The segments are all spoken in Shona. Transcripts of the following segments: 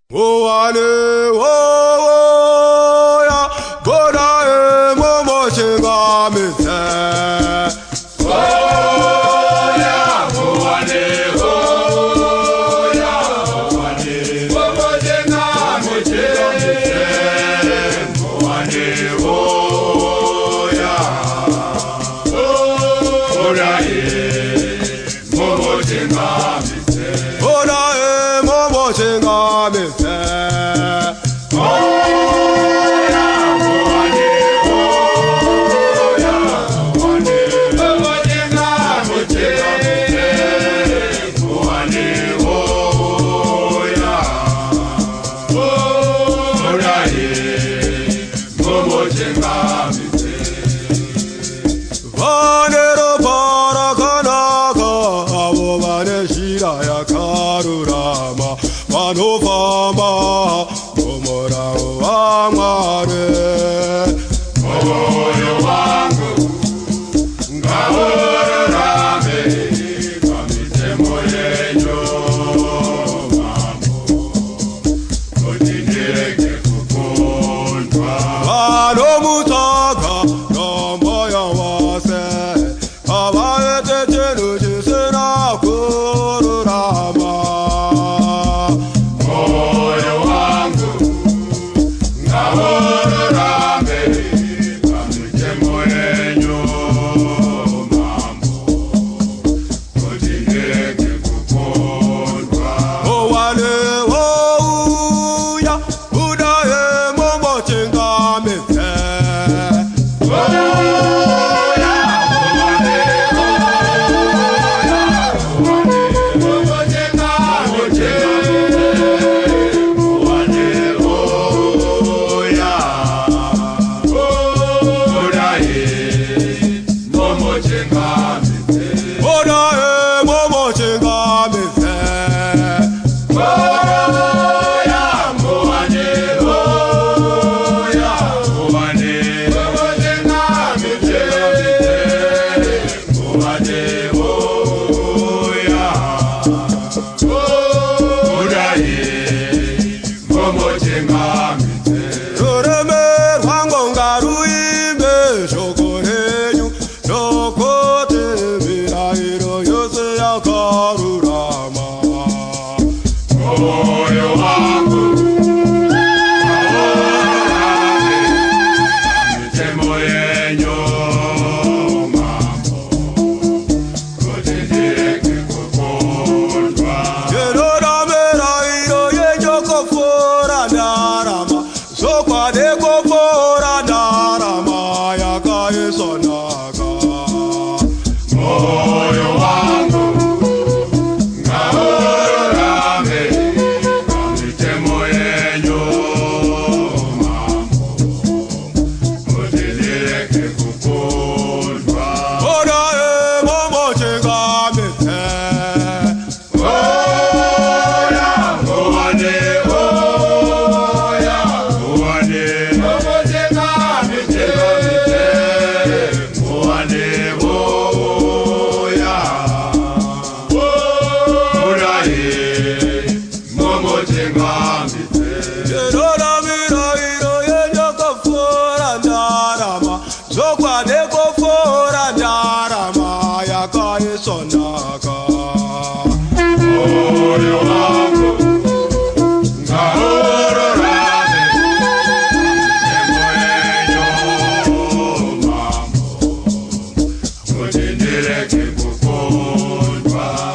오와네 오야 보라에 뭐뭐신가 밑에 오야 오와네 오야 오와네 뭐뭐신가 밑에 오와네 오야 보라에 뭐뭐신가 밑에 보라에 뭐뭐신가 밑에 바네로 바라가나가 아보바네 시라야 가루라마 바노파마 모모라오 왕마레 모모요 왕구 가오라메 가미테 모예뇨 마모 어디에 개구콘과 바노무사가 넘어야 와세 아바에 대체는 지세나 구르라마 모요 왕구 가오라메 가미테 모예뇨 마모 어디에 개구콘과 오와네 오우야 부다에 뭐뭐진가 밑에 보라에 뭐뭐진가 밑에 그러면 황공가루임에 조고해요 조고팀이라 이러 요새야 가루라마 게러라메라 이러 예조고 포라 나라마 소과대고 포라 나라마 야가에서 나가 보라에 뭐뭐진가 밑에 게러라미라 이러 예조고 포라 나라마 소과대고 포라 나라마 야가에서 나가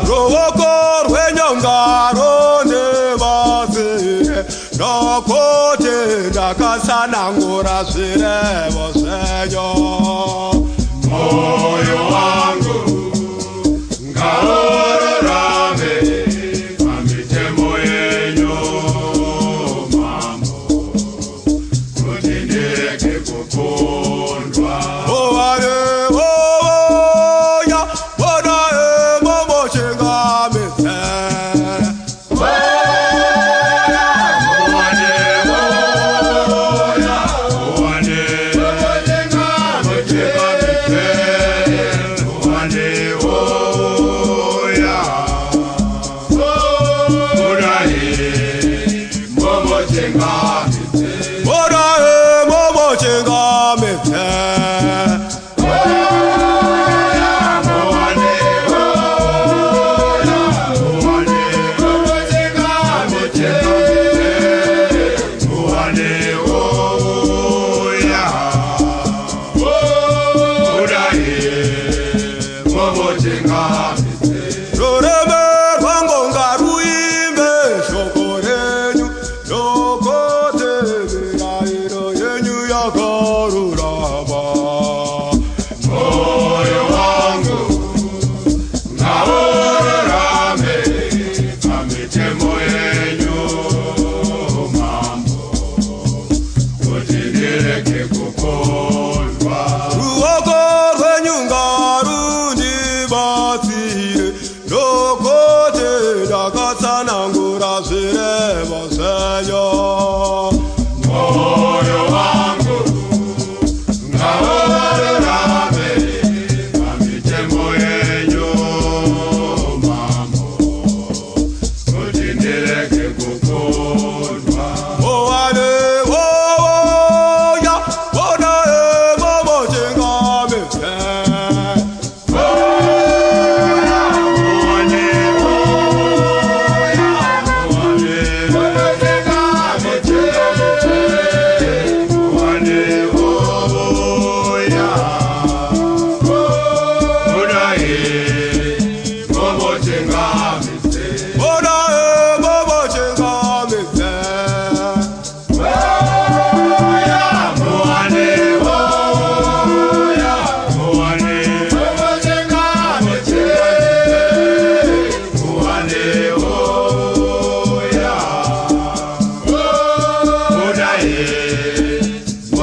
로고골 회년가로 내 바스에 너고제 나가사낭고라 스레 보세요 모요 왕구 가오라메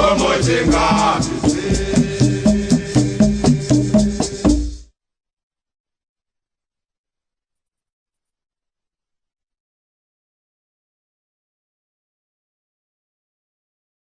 Momo Chinga